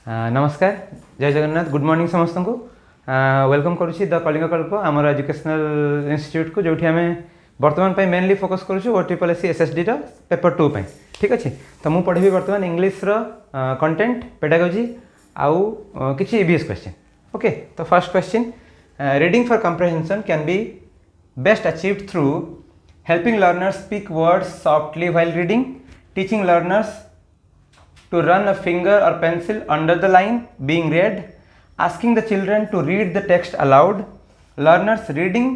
नमस्कार जय Jagannath good morning समस्त को वेलकम करुच्ची द कलिंग कल्प आमर एजुकेशनल इंस्टीट्यूट को जो आम बर्तमान मेनली फोकस करुच्छू OSSC SSD पेपर 2 पे ठीक अच्छे। तो मुझे पढ़ी बर्तमान इंग्लीश कंटेंट पेडागोजी आउ किसी EVS क्वेश्चन। ओके तो first question reading for comprehension can be best achieved through helping learners speak words softly while reading, teaching learners to run a finger or pencil under the line being read, asking the children to read the text aloud, learners reading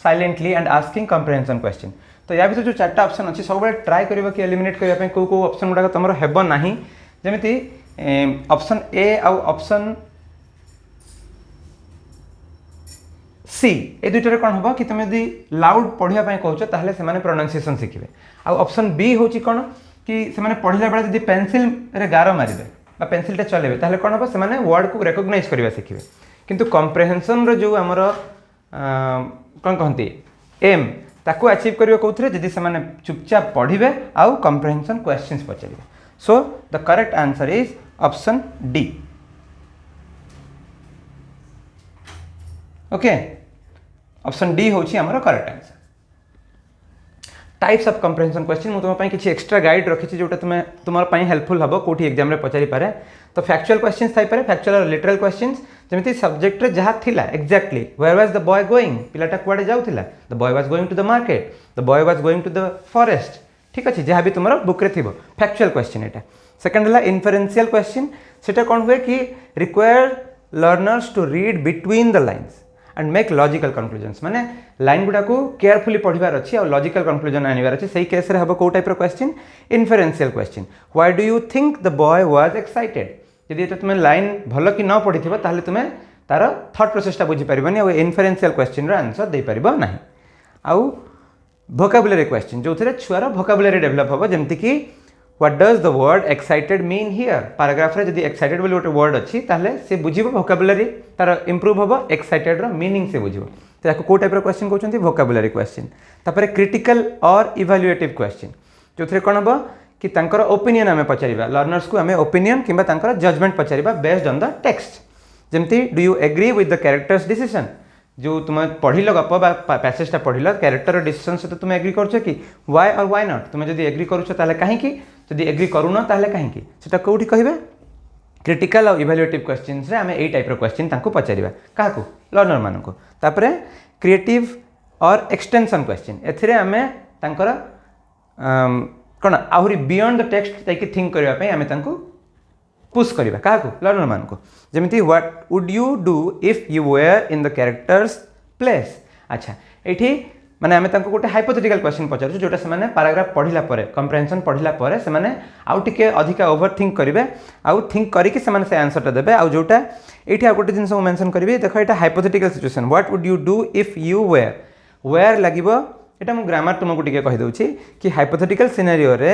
silently and asking comprehension question। तो या भर जो चार्टा option अच्छी सब try कर कि eliminate करने कौ कौ ऑप्शन गुड़ाक तुम हेब ना जमी ऑप्शन ए आउ ऑप्शन सी ए दुईटार कौन हम कि तुम यदि लाउड पढ़ाई कौच ताहले से प्रोनाउंसिएशन शिखे। आउ ऑप्शन बी हूँ कौन कि से पढ़ला बेले जब पेनसिल रे गार मारे पेनसिलटा चलेबे ताहले कौन हम से वर्ड को रेकग्नाइज करवा शिखे। किंतु कम्प्रहेंशन रो जो आमर कौन कहती एम ताकू अचीव करबे कौथरे जदि से चुपचाप पढ़िबे आउ कम्प्रहेंशन क्वेश्चंस पचारे। So the correct answer is option D. Okay option D होची आमर correct answer. Types of comprehension question मुझे तुम किसी एक्स्ट्रा गाइड रखी जोटा तुम्हें तुम्हारे हेल्पफुल हम कौटी एग्जाम पचारि पारे। तो फैक्चुअल क्वेश्चंस थाई पारे, फैक्चुअल और लिटरल क्वेश्चंस जमी सब्जेक्ट रे जहाँ थिला exactly where was the boy going पिलाटा कुआडे जाउथिला, the boy was going to the market, the boy was going to the forest ठीक अच्छे जहाँ भी तुम बुक रे थिबो फैक्चुअल क्वेश्चन एटा। सेकंड है इन्फरेंशियल क्वेश्चन सेटा कौन हुए कि require learners to read between the lines and make logical conclusions माने लाइन गुड़ा को केयरफुली पढ़ार अच्छी और लॉजिकल कंक्लूजन आनिबार अच्छी सही केस रे हबो को टाइप रो question inferential question. Why do you think the boy was excited यदि ये तुम लाइन भल कि न पढ़ी ताहले तुम तार थॉट प्रोसेसटा बुझी पारिबनी और इन्फरेंशियल क्वेश्चन रो आंसर दे पारिबो नाही। आउ वोकाबुलरी क्वेश्चन जो थे छुआर वोकाबुलरी डेवलप हम जमती कि what does the word excited mean here paragraph रे जदि एक्साइटेड बोली गोटे वर्ड अच्छी ताहले से बुझिबो वोकाबुलरी तार इंप्रूव हम एक्साइटेड रो मीनिंग से बुझिबो। तो याको को टाइप रो क्वेश्चन कहउछंती वोकाबुलरी क्वेश्चन। तापर क्रिटिकल और इवैल्यूएटिव क्वेश्चन जो थे कौन हम कि तांकर ओपिनियन आमे पचारिबा लर्नर्स को आमे ओपिनियन किंबा तांकर जजमेंट पचारिबा बेस्ड ऑन द टेक्स्ट। जमती do you agree with the character's decision जो तुम पढ़िल गप पैसेजटा पढ़िल कैरेक्टर डिसीजन सहित तुम एग्री कर कि वाई और वाई नॉट तुम जब एग्री करुछ ताहले कहीं जदि एग्री करूना ताहले कहीं सेटा कोठी कहिबे क्रिटिकल और इवैल्यूएटिव क्वेश्चंस रे आमे एई टाइप रो क्वेश्चन तांको पचारिबा काहाकू लर्नर मानको। तापरे क्रिएटिव और एक्सटेंशन क्वेश्चन एथिरे आमे तांकर कोन आहुरी बियॉन्ड द टेक्स्ट ताकि थिंक करबा पई आमे तांको पुश करबा काहाकू लर्नर मानको। जेमिति what would you do if you were in the character's place. अच्छा एठी माने आमे तांको गोटे हाइपोथेटिकल क्वेश्चन पचारछु जोटा से माने पैराग्राफ पढ़िला परे कम्प्रहेंशन पढ़िला परे से माने आउ टिके अधिका ओवर थिंक करिवे आउ थिंक करिकि से माने से आंसरटा देबे। आउ जोटा एठी आ गोटे जिंस मेंशन करिवे देखो एटा hypothetical situation what would you do if you were लागिवो एटा मु ग्रामर तुमको टिके कहि दउछि कि हाइपोथेटिकल सिनेरियो रे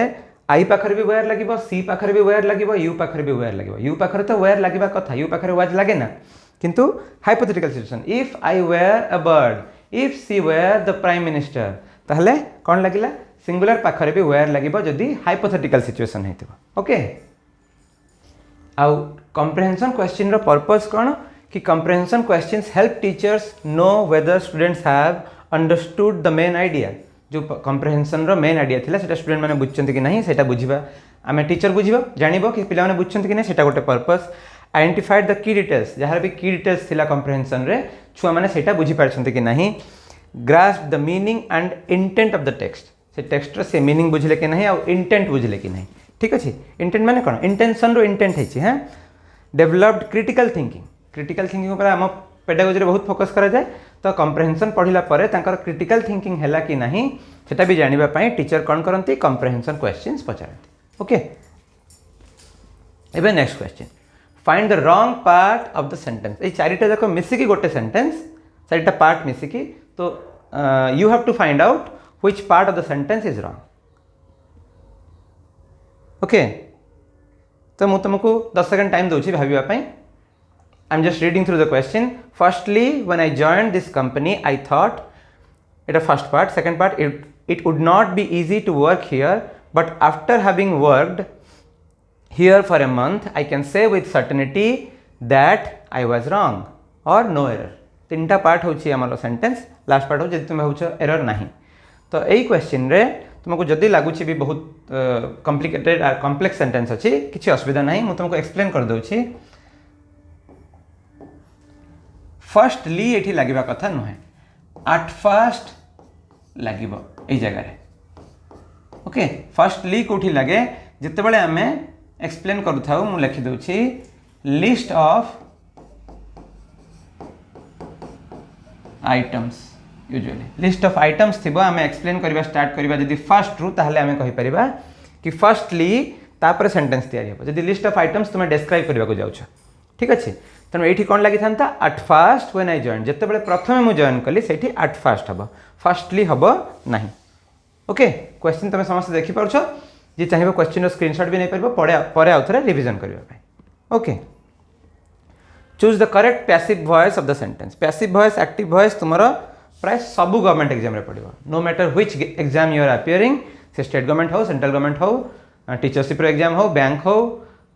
आई पाखरे भी वेयर लगे सी पाखरे भी वेयर लगे यू पाखरे भी वेयर लगे यू पाखरे तो वेयर लगे कथा यू पाखरे वाज लगे ना किंतु hypothetical situation if I were a bird if she were the prime minister ताहले कौन लगिला सिंगुलर पाखरे भी वेयर लगे जदि हाइपोथेटिकल सिचुएशन हेतिबो। ओके आउ कम्प्रहेंशन क्वेश्चन रो पर्पस कौन कि comprehension questions help teachers know whether students have understood the main idea जो कम्प्रहेंशन रो मेन आइडिया थिला सेटा स्टूडेंट माने बुझचंती कि नहीं सेटा बुझिबा आमे टीचर बुझिबा जानिबो कि पिला माने बुझचंती कि नहीं सेटा गोटे purpose. Identified the key details जहार भी की डिटेल्स थिला कम्प्रहेंशन रे छुआ माने सेटा बुझि पारछंती कि नहीं। Grasp the meaning and intent of the text से टेक्स्ट रो से मीनिंग बुझले कि नहीं और इंटेंट बुझले कि नहीं ठीक अछि। इंटेंट माने कोन इंटेंशन रो इंटेंट है हैं। डेवलप्ड क्रिटिकल थिंकिंग ऊपर हम पेडागोजी रे बहुत फोकस करा जाए तो कम्प्रहेंशन पढ़िला परे तांकर क्रिटिकल थिंकिंग हैला कि नहीं सेटा भी जानिबा पई टीचर कोन करंती कम्प्रहेंशन क्वेश्चंस पचारंती। ओके एबे next question find the wrong part of the sentence. ए चारिटा जाको मिसिकी गोटे सेंटेंस चारिटा पार्ट मिसिकी तो you have to find out which part of the sentence is wrong. Okay तो मु तुमको 10 सेकंड टाइम दोछि भाबिबा पई। I'm just reading through the question. Firstly, when I joined this company, I thought, it a first part. Second part, it would not be easy to work here, but after having worked here for a month I can say with certainty that I was wrong और no error. तीनटा part होची हमर sentence. Last part हो जदि तुम भावुछ error नहीं तो यही क्वेश्चन रे तुमको जदि लगुच भी बहुत कॉम्प्लिकेटेड और कॉम्प्लेक्स सेंटेंस अच्छी किसी असुविधा नहीं मुझे तुमको एक्सप्लेन कर दूची। फर्स्टली ये लगे कथा नुहे एट फर्स्ट लगे यही जगह ओके। फर्स्टली कौटी लगे जिते आम एक्सप्लेन करूँ मु लिखिदे list of items usually list of items थी आम एक्सप्लेन करवा स्टार्ट करवा जदि फर्स्ट रू ताहले आम कहि परिबा कि फर्स्टली तापर सेंटेंस तैयारी हो जदि लिस्ट ऑफ आइटम्स तुम डिस्क्राइब करबा को जाउछ ठीक अच्छे। तेणु ये कौन लगी था at first when I join जिते बड़े प्रथम मुझे जॉइन कली से एट फर्स्ट हम फर्स्टली हम ना ओके। क्वेश्चन तुम समस्त देखिपुर जी चाहिए क्वेश्चन स्क्रीनशॉट भी नहीं पार पर आउ थे रिविजन करने okay. Choose the correct passive voice of the sentence. Passive voice active voice तुम प्राय सबू गवर्नमेंट एग्जाम पड़ो no matter which exam you are appearing से स्टेट गवर्नमेंट हो सेंट्रल गवर्नमेंट हो टीचरशिप एग्जाम हो बैंक हो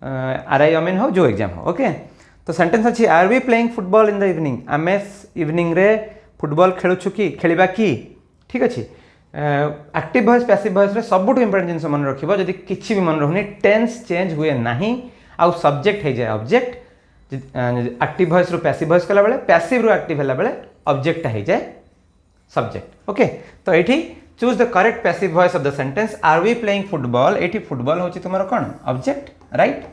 आरआई अमीन हो जो एग्जाम हो ओके। तो सेंटेंस अच्छी are we playing football in the evening आम इवनिंग रे फुटबॉल खेलुछु कि खेलिबा कि ठीक अच्छे। एक्टिव वॉइस पैसिव वॉइस रे सबुठ इंपोर्टेंट जिन मन रखिबो जदि किछि भी मन रहउनी टेंस चेंज हुए नाही आउ सब्जेक्ट हो जाए ऑब्जेक्ट। एक्टिव वॉइस रू पैसिव वॉइस कला बेले पैसिव रू एक्टिव हला बेले ऑब्जेक्ट हो जाए सब्जेक्ट ओके। तो ये choose the correct passive voice of the sentence are we playing football ये फुटबॉल होची तुमरो कोन ऑब्जेक्ट राइट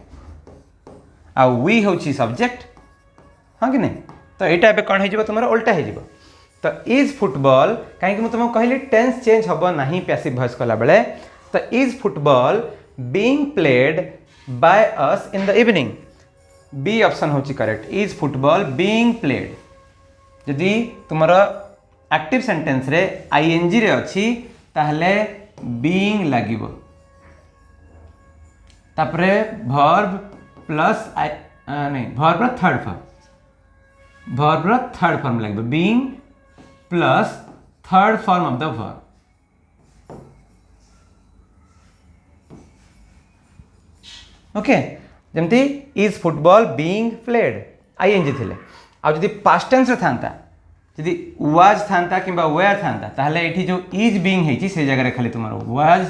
आ वी होची सब्जेक्ट हाँ कि नहीं। तो यहाँ एवं कौन हो तुम उल्टा हो तो इज फुटबॉल कहीं मुझे तुमको कहली टेंस चेंज हम ना पैसिव वॉइस कला बेले तो is football being played by us in the evening B option होची correct is football being played. जदि तुमर एक्टिव सेंटेंस रे आईएनजी रे अच्छी ताहले बीइंग लागिबो तापरे वर्ब प्लस नहीं verb third form verb third form लगे being plus third form of the verb okay. जमती is football being played ING थिले आ जदि पास्ट टेंस रे थांता जदि वाज थांता किंबा वेयर थांता ताहले एठी जो इज बीइंग हेची से जगह रे खाली तुमार वाज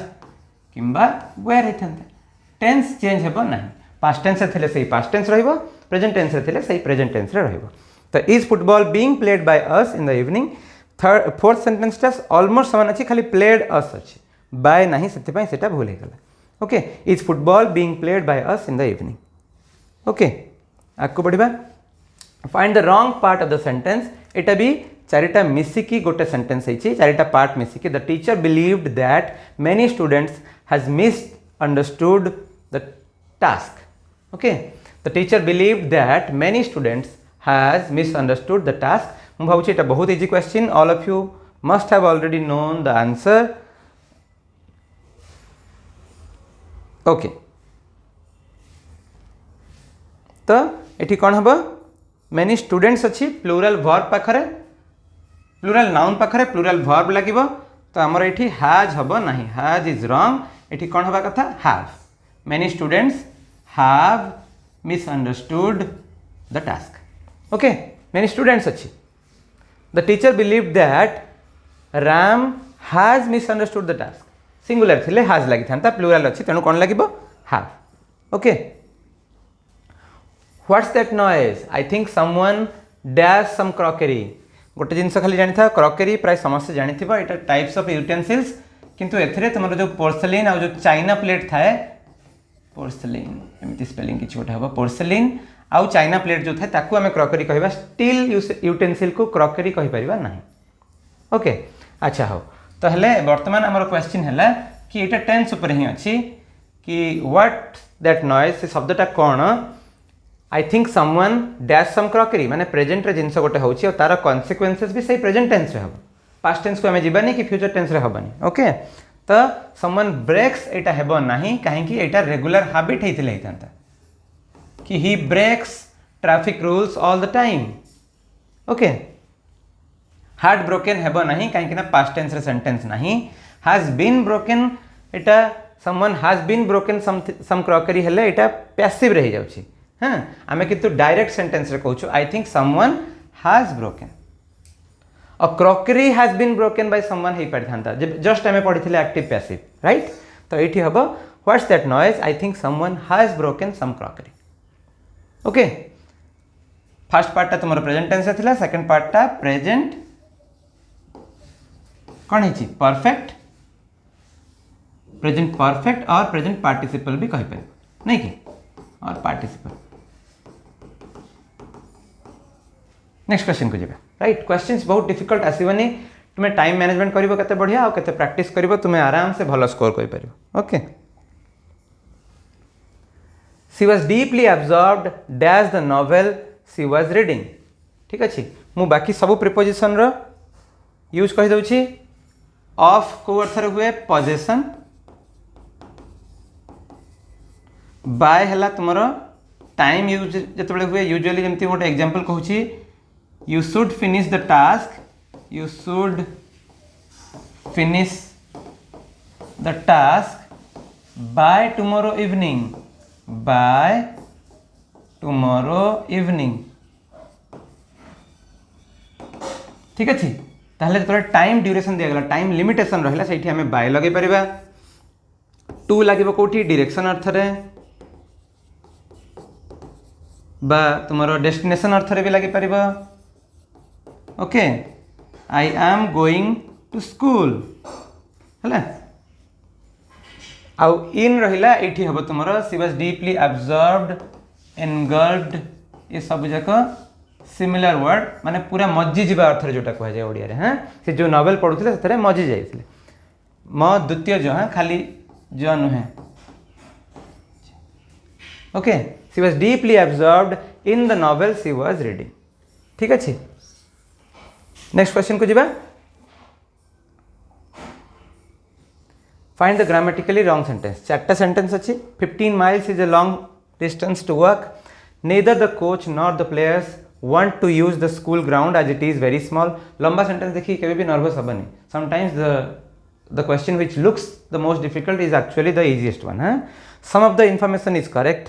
किंबा वेयर हे थांता टेंस चेंज हेबो नाही। पास्ट टेंस रे थिले सही पास्ट टेंस रहइबो प्रेजेंट टेंस रे थिले सही प्रेजेंट टेंस रे रहइबो। तो is football being played by us in the evening third fourth sentence टा ऑलमोस्ट समान अछि खाली प्लेड अस अछि बाय नाही सेते पय सेटा भूल हे गला okay. Is football being played by us in the evening okay. आगको बढ़िबा find the wrong part of the sentence एटा भी चारिटा मिसिकी गोटे सेंटेंस है चारिटा पार्ट मिसिकी the teacher believed that many students has misunderstood the task okay. The teacher believed that many students has misunderstood the task मु भावुछि एटा बहुत easy question all of you must have already known the answer okay. तो ये कौन हम many students अच्छी plural verb पाखरे प्लूराल नाउन पाखरे प्लूराल वर्ब लगे तो आमर ये हैज हम ना हैज इज रॉन्ग ये कौन हवा कथा have many students have misunderstood the task okay. Many students अच्छी the teacher believe that Ram has misunderstood the task singular थिले हैज लगी था प्लूराल अच्छी तेणु कौन लगे have okay. What's that noise I think someone dash some crockery गोटे जिनस खाली जानी था क्रॉकरी प्राय समस्त जानी थी एटा टाइप्स ऑफ यूटेंसिल्स किंतु एथिरे तुमर जो पोर्सलिन और जो चाइना प्लेट थाए पोर्सलिन एमती स्पेलिंग किछि गोटे हबो पोर्सलिन आउ चाइना प्लेट जो थाए ताकू आमे क्रॉकरी कहबा स्टील यूटेंसिल को क्रॉकरी कहि परिबा नाही ओके। अच्छा हो तो हेले वर्तमान हमर क्वेश्चन हैला कि एटा टेंस ऊपर ही अछि कि व्हाट दैट नॉइज से शब्दटा कोन I think someone dash some crockery माने प्रेजेंट रे जिनस गोटे होछि और तार कॉन्सिक्वेंसेस भी सही प्रेजेंट टेंस रे हबो पास्ट टेंस को हमें जीवानी कि फ्यूचर टेंस रे हबनी ओके। तो समवन ब्रेक्स एटा हेबो नाही काहे कि एटा रेगुलर हैबिट हेतिले हेतंता कि he breaks traffic rules all the time okay. Heart broken हेबो नाही काहे कि ना पास्ट टेंस रे सेंटेंस नाही हैज बीन ब्रोकन एटा someone has been broken some crockery हेले एटा पैसिव रही जाउची हां आमे किंतु डायरेक्ट सेंटेंस रे कहूछु I think someone has broken a crockery has been broken by someone हे पड़थांता जस्ट आमे पढिथिले एक्टिव पैसिव राइट तो एठी हबो what's that noise I think someone has broken some crockery okay first part ता तुमरो प्रेजेंट टेंस थिला सेकंड पार्ट ता प्रेजेंट कौन है परफेक्ट प्रेजेंट परफेक्ट और प्रेजेंट पार्टिसिपल भी कहि पारे नहीं कि और पार्टिसिपल नेक्स्ट क्वेश्चन को जेबे राइट क्वेश्चंस बहुत डिफिकल्ट आसीबनी तुम्हें टाइम मैनेजमेंट करिवो कते बढ़िया और कते प्रैक्टिस करिवो तुम्हें आराम से भलो स्कोर करि परिवो okay she was deeply absorbed dash the novel she was reading ठीक अछि मु बाकी सब प्रीपोजिशन रो यूज कहि दउछि ऑफ को अर्थ रे हुए पोजेशन बाय हला तुमरो टाइम यूज जतबे हुए यूजुअली जेमती गोटे एग्जांपल कहूछि you should finish the task you should finish the task by tomorrow evening ठीक अछि ताहले तोरा टाइम ड्यूरेशन दिया गला टाइम लिमिटेशन रहला सेठी हमें बाय लगे परिबा टू लागिबो कोठी डायरेक्शन अर्थ रे बा तुम्हारो डेस्टिनेशन अर्थ रे भी लगे परिबा okay I am going to school हला आउ इन रहिला एठी हबो तुम्हारो she was deeply absorbed engulfed ये सब जाको सिमिलर वर्ड माने पूरा मज्जी जीवा अर्थ रे जोटा कह जाय ओडिया रे हां से जो नोवेल पढुथिले सेतरे मज्जी जायथिले म द्वितीय जो हां खाली जो नुहे okay she was deeply absorbed in the novel she was reading ठीक अछि नेक्स्ट क्वेश्चन को जीवा find the grammatically wrong sentence चारटा सेंटेंस अछि 15 miles is a long distance to work neither the coach nor the players want to use the school ground as it is very small लंबा sentence देखि केबे भी nervous हबनी sometimes the question which looks the most difficult is actually the easiest one some of the information is correct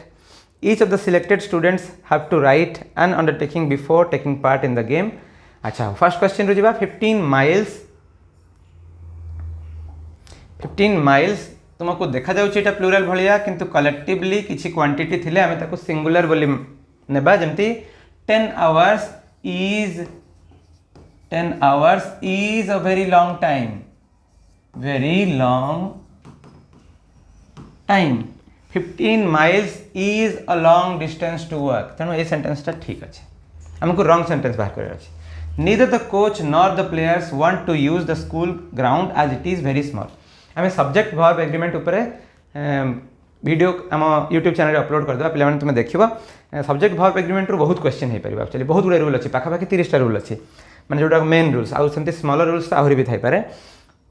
each of the selected students have to write an undertaking before taking part in the game अच्छा first question रो जीवा 15 miles तुमको देखा जाउची एटा plural भलिया किंतु collectively किछि quantity थिले हमें ताको सिंगुलर बोली नेबा जेमती 10 hours is a very long time 15 miles is a long distance to work तेणु ये सेंटेंस टा ठीक अछि हमको रॉन्ग सेंटेंस बाहर करबार अछि neither the coach nor the players want to use the school ground as it is very small हमें subject verb agreement ऊपर वीडियो आम यूट्यूब चैनल अपलोड करदेवा पे तुम देखो सब्जेक्ट वर्ब एग्रीमेंट रू बहुत क्वेश्चन हो पार एक्चुअली बहुत गुड़े रूल अच्छी पाखापाखि 30टा रूल अच्छी मैंने जोटा मेन रूल्स आउ सेमती स्मॉलर रूल्स आहरी भी थाई पारे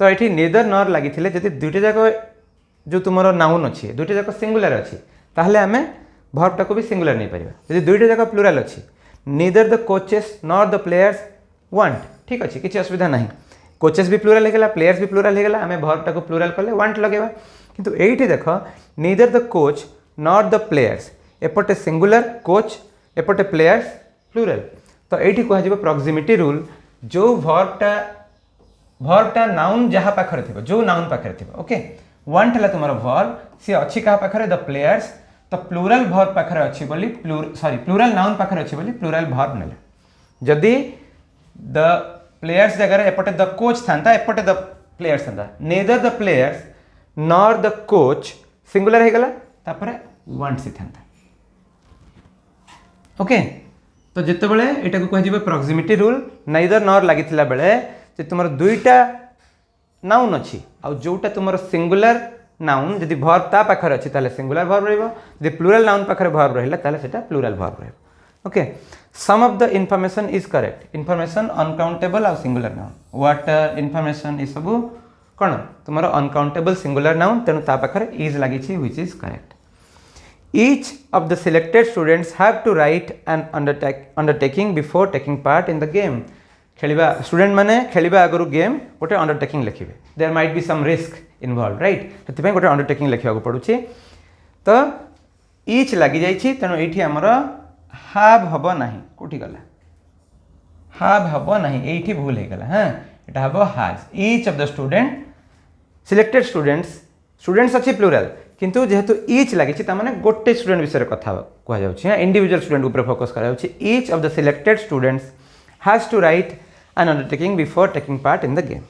तो ये नेदर नर लगी जब दुईटा जाक जो तुम नाउन अच्छी दुईटा जाक सिंगुलर अच्छी ताहले आम वर्ब टाक भी सिंगुलर नहीं पार जब दुईटा जाक प्लूराल अच्छी neither the coaches nor the players want ठीक अच्छे किसी असुविधा नहीं कोचेस भी प्लूराल होगा प्लेयर्स भी प्लूराल होगा आम वर्ब टाक प्लूराल कले वांट लगेगा किंतु एठी देख neither the coach not the players एपटे सिंगुलर कोच एपटे प्लेयर्स प्लूराल तो ये कह प्रॉक्सिमिटी रूल जो वर्बटा नाउन जहाँ पाखरे थी जो नाउन पाखरे थी ओके वांट है तुम वर्ब सी अच्छी क्या पाखरे द प्लेयर्स तो प्लूराल वर्ब पाखरे अच्छी बोली प्लूराल नाउन पाखरे अच्छी बोली प्लूराल वर्ब नेले जदि द प्लेयर्स जगह एपटे द कोच था एपटे द प्लेयर्स था neither the players nor the coach singular हो गला तापरे वांट सी था ओके तो जिते बड़े एटा को कह प्रॉक्सिमिटी रूल नाइदर नॉर लगी बेले जे तुम दुईटा नाउन अच्छी आ जोटा तुम सिंगुलर नाउन जदि वर्ब ता पाखरे अच्छी ताले सिंगुलर वर्ब रहइबो जदि प्लूरल नाउन पाखरे वर्ब रहिला ताले सेटा प्लूरल वर्ब रहइबो okay some of the information is correct information uncountable आ सिंगुलर नाउन वाटर इनफॉरमेशन ई सब कौन तुम अनकाउंटेबल सिंगुलर नाउन तेणु ता पाखरे इज लगी which is correct Each of the selected students have to write an undertaking before taking part in the game. खेलिबा स्टूडेंट माने खेलिबा आगरु गेम गोटे अंडरटेकिंग लिखिबे. There might be some risk involve right से गोटे अंडरटेकिंग लिखा पड़ुछि तो इच लगी जाइछि तेणु ये आमर हाव हम ना कौटी गला हाव हम ना ये भूल हो गला हाँ यहाँ हम हाज etch of the student selected students अच्छी प्लूराल किंतु जेहेतु इच लगी ताने गोटे स्टूडेंट विषय कथा कहुच्छे हाँ इंडिविजुअल स्टूडेंट ऊपर फोकस कर each of the selected students has to write an undertaking before taking part in the game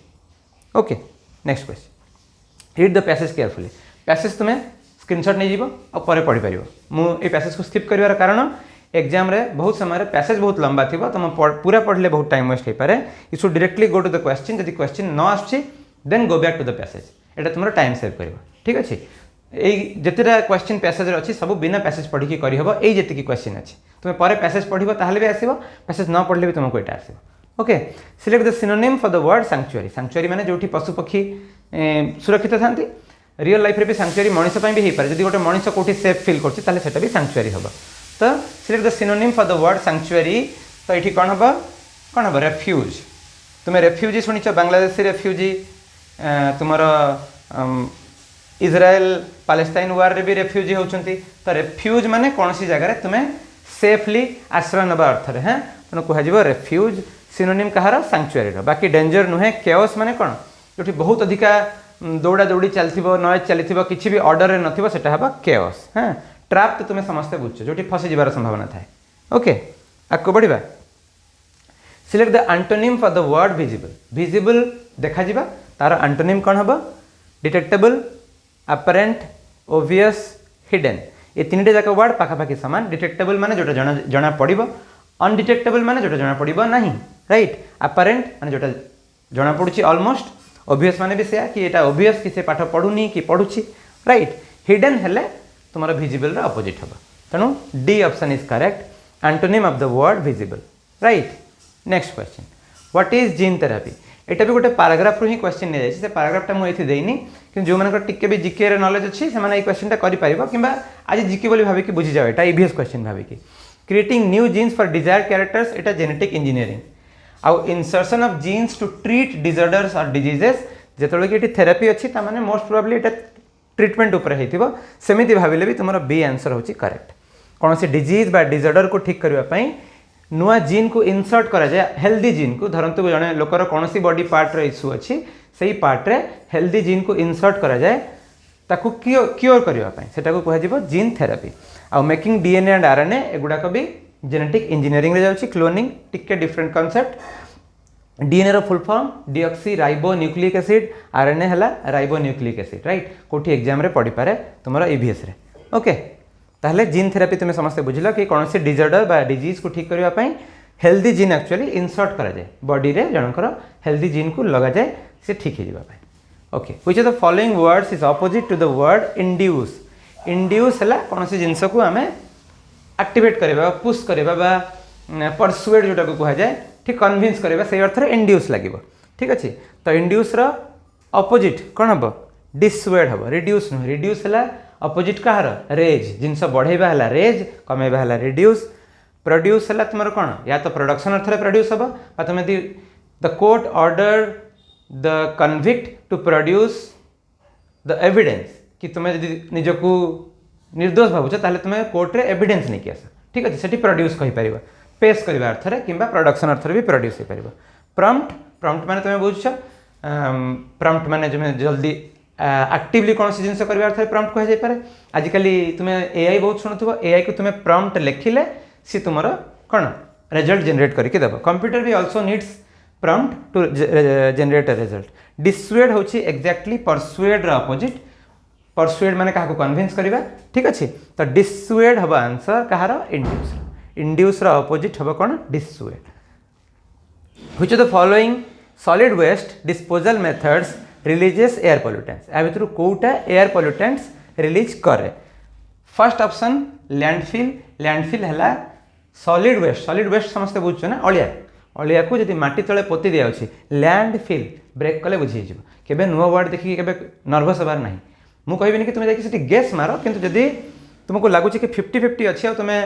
okay next question read the passage carefully passage तुम्हें स्क्रीनशॉट नहीं जीवो और परे पढ़ी पार मुझे पैसेज को स्किप कर कारण एग्जाम रे बहुत समय पैसेज बहुत लंबा थी तुम पूरा पढ़ले बहुत टाइम वेस्ट हो पाए you should directly go to the question जब क्वेश्चन न आसुची then go back to the passage एटा तुम टाइम सेव कर ठीक अच्छे यही जितेटा क्वेश्चन पैसेज अच्छी सब बिना पैसेज पढ़ी करहब यही जी क्वेश्चन अच्छी तुम्हें पर पैसेज पढ़ो ताहले भी आसो पैसेज न पढ़ले भी तुमको यहाँ आसो okay select the synonym for the word sanctuary sanctuary माने जो पशु पक्षी सुरक्षित था रियल लाइफ रे भी सैंक्चुअरी मनीष भी हो पाए जब गोटे मनीष कौटी सेफ फिल कर भी सैंक्चुअरी हम तो select the synonym for the word sanctuary तो ये कौन हम रेफ्यूज तुम्हें रेफ्यूजी शुणिच बांग्लादेशी रेफ्यूजी तुमर इज्राएल पैलेस्टाइन वार रे भी रेफ्यूजी होती तो रेफ्यूज माने कौन सी जगह तुम्हें सेफली आश्रय नवा अर्थ है हाँ तेणु कह रेफ्यूज सिनोनिम कहार सैंक्चुअरी बाकी डेंजर नुहे केओस माने कौन जो बहुत अधिका दौड़ा दौड़ी चलती नॉइज चली किसी भी ऑर्डर नथिबो सेटा हबा केओस हाँ ट्रैप तो तुम्हें समस्ते बुझ जो फसी जबार संभावना थाए ओके आगको बढ़िबा select the antonym for the word visible visible देखा जिबा तार एंटोनिम कौन हम डिटेक्टेबल अपरेंट ओवियस हिडन ये तीन जाक वर्ड पाखापाखि सामान डिटेक्टेबल माने जोटा जना पड़ो अनडिटेक्टेबल माने जोटा जना पड़ो नहीं राइट अपरेंट माने जोटा जना पड़ुछि ऑलमोस्ट ओबियस माने भी से कि एटा ओबियस कि से पाठ पढ़ुनी कि पढ़ुछि राइट हिडन हेले तुम्हारा विजिबल रा अपोजिट हम तेणु D option is correct antonym of the word visible right next question what is gene therapy एटा भी गोटे पैराग्राफ रू ही क्वेश्चन नहीं जाए पैराग्राफटा मुझे देनी कि जो मैंने टिके भी जीके रे नॉलेज अच्छी से क्वेश्चनटा कर आज जीके बोली भाविकी बुझी जाओ एटा ईवीएस क्वेश्चन भाविकी creating new genes for desired characters एटा जेनेटिक इंजीनियरिंग आउ insertion of genes to treat disorders और डिजीजेस जेतोले कि थेरापी अच्छी तामाने मोस्ट प्रोबेबली एटा ट्रीटमेंट उपर होइतिबो सेमिति भाविले भी तुमरो बी आंसर होची करेक्ट कौन सी डिजीज बा डिसऑर्डर को ठीक करबा पई नुआ जीन को इंसर्ट करा जाए हेल्दी जीन को धरंतु जने लोकर कौन सी बॉडी पार्ट रे इश्यू अच्छी सही पार्ट रे हेल्दी जीन को इंसर्ट करा जाए ताकू क्योर करबा पई सेटा को कहै जिवो जीन थेरापी आ मेकिंग डीएनए एंड आरएनए एगुडा को भी जेनेटिक इंजीनियरिंग रे जाउची क्लोनिंग टिके डिफरेंट कांसेप्ट डीएनए रो full form deoxy ribo nucleic acid RNA हला राइबो न्यूक्लिक एसिड राइट कोठी एग्जाम रे पढ़ी पारे तुमरो ईवीएस रे ओके ताहले जीन थेरापी तुम्हें समस्त बुझल कि कौन से डिसऑर्डर बा डिजीज को ठीक करबा पई हेल्दी जीन एक्चुअली इंसर्ट करा जाए बॉडी रे जनकर हेल्दी जीन को लगा जाए से ठीक हो जाबा पई okay which of the following words is opposite to the word induce induce हला कौन से जिंस को हमें एक्टिवेट करबा पुश करबा बा परसुएड जोटा को कहा जाए ठीक कन्विंस करबा से अर्थ रे इंड्यूस लागिवो ठीक अछि तो इंड्यूस रो ऑपोजिट कोन हबो डिसुएड हबो रिड्यूस न रिड्यूस हला ऑपोजिट कहार रेज जिनस बढ़ेबा हला रेज कमेबा हला रिड्यूस प्रोड्यूस हला तुमर कोन या तो प्रोडक्शन अर्थ रे प्रोड्यूस हबो बा तुमे the court order the convict to produce the evidence कि तुमे यदि निजको निर्दोष भावुछ ताहले तुमे कोर्ट रे एविडेंस नै कि आस ठीक अछि सेठी प्रोड्यूस कहि परिबा पेश करबा अर्थ रे किबा प्रोडक्शन अर्थ रे भी प्रोड्यूस कहि परिबा प्रॉम्प्ट प्रॉम्प्ट माने तुमे बुझछ प्रॉम्प्ट माने जे जल्दी एक्टिवली कौन सी जिनस करबा अर्थ प्रॉम्प्ट कह जाय पारे आजिकली तुम्हें एआई बहुत शुणुथबो एआई को तुम्हें प्रॉम्प्ट लिखिले सी तुमरो कोन रिजल्ट जनरेट करके देबो कंप्यूटर भी also needs prompt to generate a result dissuade होची एग्जैक्टली परसुएड रा अपोजिट परसुएड माने काहा को कन्विंस करबा ठीक अछि तो डिसुएड हबा आंसर कहार इंड्यूस इंड्यूस रा अपोजिट हबो कोन dissuade which of the following solid waste disposal methods releases air pollutants या भितर कोटा एयर पॉल्यूटेंट्स रिलीज करे फर्स्ट ऑप्शन लैंडफिल है सॉलिड वेस्ट समस्त बुझ ना अलिया अलिया को जब माटी तले पोती दिया लैंडफिल ब्रेक कले बुझी केबे नुआ वर्ड देखिए केबे नर्वस हबार नहीं मु कहबिनी कि तुम जाकि गेस मार किंतु जदि तुमको लगुच कि 50-50 अच्छी तुम्हें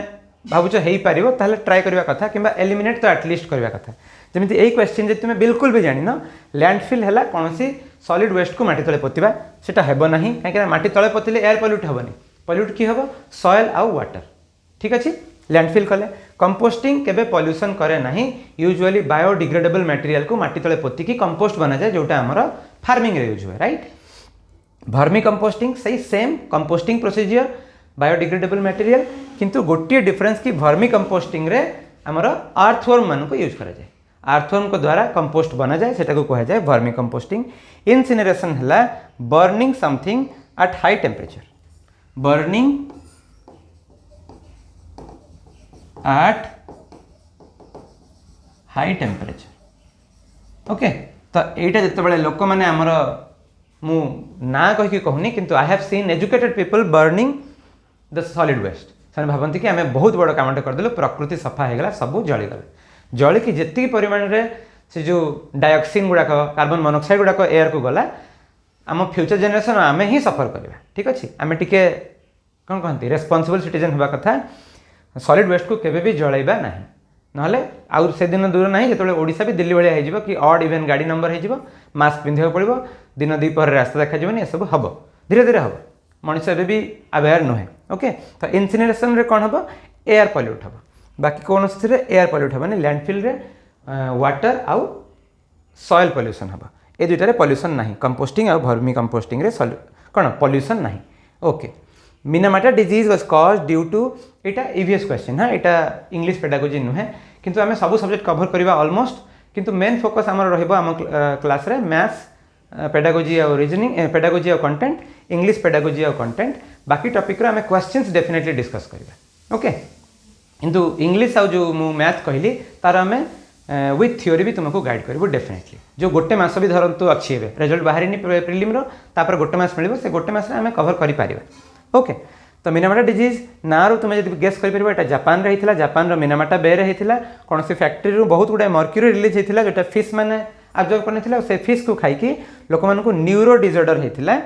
भावुच हो पार ताहले ट्राई करबा कथा किंबा एलिमिनेट तो एटलिस्ट करबा कथा जमिति एई क्वेश्चन जे तुम बिल्कुल भी जानिन लैंडफिल है कौन सी सॉलिड वेस्ट को माटी तले पोतिबा सेटा हेबो नाही काहे माटी तले पोतिले एयर पॉल्यूट हेबोनी पॉल्यूट की हेबो सॉइल आउ वाटर ठीक अछि लैंडफिल कले कंपोस्टिंग केबे पॉल्यूशन करे नाही यूजुअली बायोडिग्रेडेबल मटेरियल को माटी तले पोति की कंपोस्ट बना जाए जोटा हमर फार्मिंग रे यूज हुए राइट वर्मी कंपोस्टिंग सही same composting procedure biodegradable material किंतु गोटे डिफरेंस की वर्मी कंपोस्टिंग रे हमर अर्थवर्म मान को यूज करा जाए अर्थवर्म को द्वारा कंपोस्ट बना जाए सेटा को कहा जाए वर्मी कंपोस्टिंग इनसिनरेशन हला burning something at high temperature burning at high temperature okay तो एटा जते बळे लोक माने हमर मु ना कहि कहूनी किंतु I have seen educated people burning the solid waste से भावती कि आम बहुत बड़ कामटे करदेलु प्रकृति सफा हो गला सब जलीगला जलिकी जी परिमाण रे से जो डाइऑक्सिन गुड़ाक कार्बन मोनोक्साइड गुड़ाक एयर को गला आम फ्यूचर जनरेशन आम ही सफर करवा ठीक अच्छे आम टे कौन कहते रेस्पॉन्सिबल सिटीजन होगा कथा सॉलिड वेस्ट को केबे भी जलैबा ना ना आउ से दिन दूर ना जो ओडिशा भी दिल्ली भाया हो कि ऑड इवेन गाड़ी नंबर हो मास्क पिंधा पड़ो दिन द्विपहर रास्ता देखा ये सब हम धीरे धीरे हम मनीष एवं भी अवेयर नुहे ओके तो इनसिनरेशन रे कौन हम एयर पॉल्यूट हम बाकी कौन से एयर पॉल्यूट हम लैंडफिल रे वाटर आउ सॉइल पॉल्यूशन हम ए दुईटार पॉल्यूशन ना कंपोस्टिंग आउ वर्मी कंपोस्टिंग रे कौन पॉल्यूशन ना okay Minamata disease was caused due to एटा ईवीएस क्वेश्चन हाँ यहाँ इंग्लिश पेडागोजी नुहे किंतु आम सब सब्जेक्ट कवर करवा ऑलमोस्ट किंतु मेन फोकस आम रम क्लास रे मैथ्स पेडागोजी और रीजनिंग पेडागोजी और कंटेंट इंग्लिश पेडागोजी और कंटेंट बाकी टॉपिक रे आम क्वेश्चंस डेफिनेटली डिस्कस करवा ओके किंतु इंग्लिश आउ जो मु मैथ कहली तार आम विथ थ्योरी भी तुमको गाइड करूँ डेफिनेटली जो गोटे मास भी धरतु अच्छी है रिजल्ट बाहर प्रिलिम रो गोटे मास मिल से गोटे मास आम कवर कर ओके तो मिनामाटा डिजीज ना तुम जब गेस कर जापान रे होता जापान मिनामाटा बे रे होता कौन से फैक्ट्री रू बहुत गुड़ा मर्क्यूरी रिलीज होता जोटा फिश मैंने अब्जर्व करने से फिश को खाई लोक मान न्यूरो डिजॉर्डर होता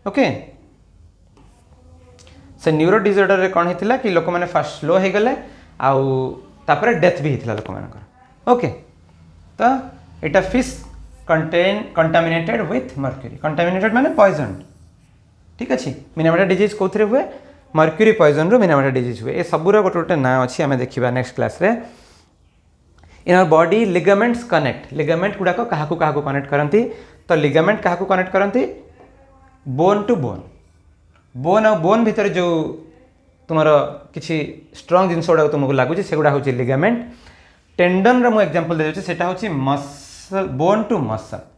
ओके से न्यूरो डिजॉर्डर रे कौन होता कि लोक मैंने फास्ट स्लो हो गले आउे डेथ भी होता लोक मान ओके तो यहाँ fish contaminated with mercury contaminated माने पॉइजन ठीक अच्छे मिनामाटा डिजीज कौन हुए मर्क्यूरी पॉइजन रू मिनामाटा डिजीज हुए ये सबूर गोटे गोटे ना अच्छी आम देखा नेक्स्ट क्लास रे in our body ligaments connect ligament गुड़ाक क्या कनेक्ट करती तो लिगामेंट क्या कनेक्ट करती बोन टू बोन बोन आ बोन भितर जो तुम किसी स्ट्रंग जिनस गुड़ा तुमको लगुच से गुड़ा हूँ लिगामेंट टेंडन रो एग्जांपल दे दूसरी सेटा हूँ मसल बोन टू मसल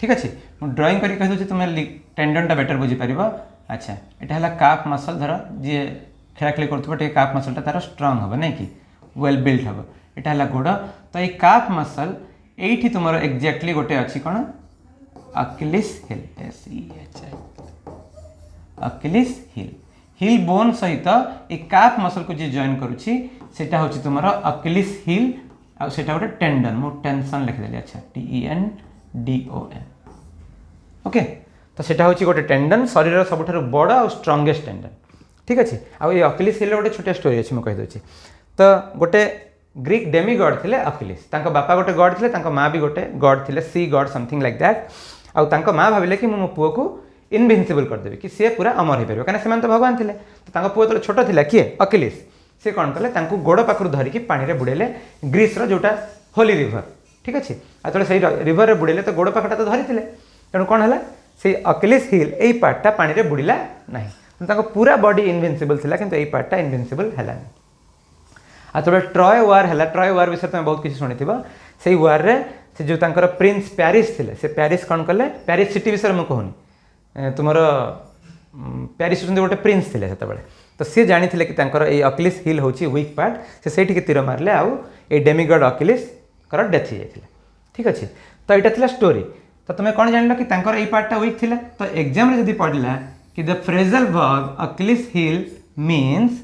ठीक अच्छे मुझे ड्रॉइंग करके कही दूसरी तुम्हें टेंडनटा बेटर बुझीपार अच्छा यहाँ है काफ मसल धर जी खेला खेली काफ मसलटा तार स्ट्रंग हम ना कि वेल बिल्ट हम यहाँ है गोड़ तो ये काफ मसल ये तुम एक्जाक्टली गोटे अच्छी कौन अकिलिस हिल अकिलिस हिल हिल बोन सहित ये काफ मसल को जी जॉइन करुच्ची सेटा हूँ तुम अकिलिस हिल आ सेटा गोटे टेंडन मु टेंशन लिखिदेली अच्छा TENDON ओके तो सेटा हूँ गोटे टेंडन शरीर सबुठ बड़ और स्ट्रंगेस्ट टेंडन ठीक अच्छे आउ ये अकिलिस हिल गोटे छोटे स्टोरी अच्छी मुझे कहीदे तो गोटे ग्रीक डेमी गॉड थे अकिलिस बापा गोटे गॉड थे माँ भी गोटे गॉड थे सी गॉड समथिंग लाइक दैट आउ माँ भाविले कि मो पुओ को इनविंसिबल करदेवी कि सी पूरा अमर हो पार कहीं तो भगवान थे तो पुओ जो छोट था किए अकिलिस सी कौन कले गोड़ पाखु धरिकी पानी में बुड़ेले ग्रीस जोटा होली रिभर ठीक अच्छे आते से रिभर में बुड़ेले तो गोड़ पाखटा तो धरी तेणु कौन है से अकिलिस हिल यही पार्टा पानी में बुड़ीला ना पूरा बॉडी इनविंसिबल था कि पार्टा इनविंसिबल है आते ट्रॉय वार है ट्रॉय वार विषय तुम बहुत किसी शुणी से वार रे से जो प्रिंस प्यारिस थे से प्यारिस कौन कले प्यारिस सिटी विषय मुझे कहूनी तुम प्यारिस गोटे प्रिंस थे से तो सी जानी कि ये अकिलिस हिल हूँ वीक पार्ट से तीर मारे आउ ये डेमिगॉड अकिलिस डेथ हो जाता ठीक अच्छे तो यहाँ थी स्टोरी तो तुम्हें कौन जान कि ये पार्टा वीक थी तो एग्जाम रे पढ़ला कि the phrasal verb Achilles hill means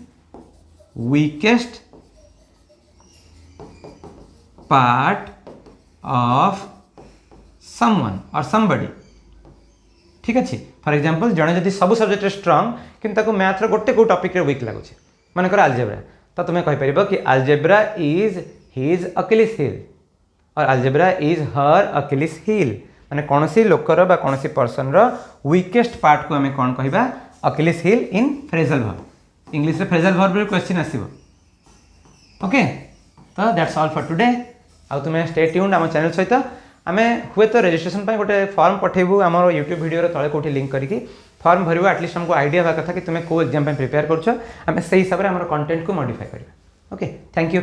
weakest part of someone और समबडी ठीक अच्छे फॉर एग्जांपल जड़े जब सब सब्जेक्ट स्ट्रंग कि मैथ गोटे को टॉपिक वीक लगुच मानकर आलजेब्रा तो तुम्हें कहीपर कि algebra is his Achilles heel और algebra is her Achilles heel माने कौन सी लोकर बा कौन सी पर्सन रो वीकेस्ट पार्ट को हमें कौन कहबा Achilles heel in phrasal verb English रे फ्रेजल वर्ब रे क्वेश्चन आसीबो ओके तो दैट्स ऑल फॉर टुडे आ तुम स्टे ट्यून्ड आम चैनल सहित आमे हुए तो रजिस्ट्रेशन पे गोटे फॉर्म पठेबू आम यूट्यूब वीडियो तले कोठी लिंक करके फॉर्म भरवा एटलिस्ट हमको आइडिया बा कथा कि तुम को एग्जाम पे प्रिपेयर करछो आमे सही हिसाब रे हमर कंटेंट को मॉडिफाई करबा ओके थैंक यू।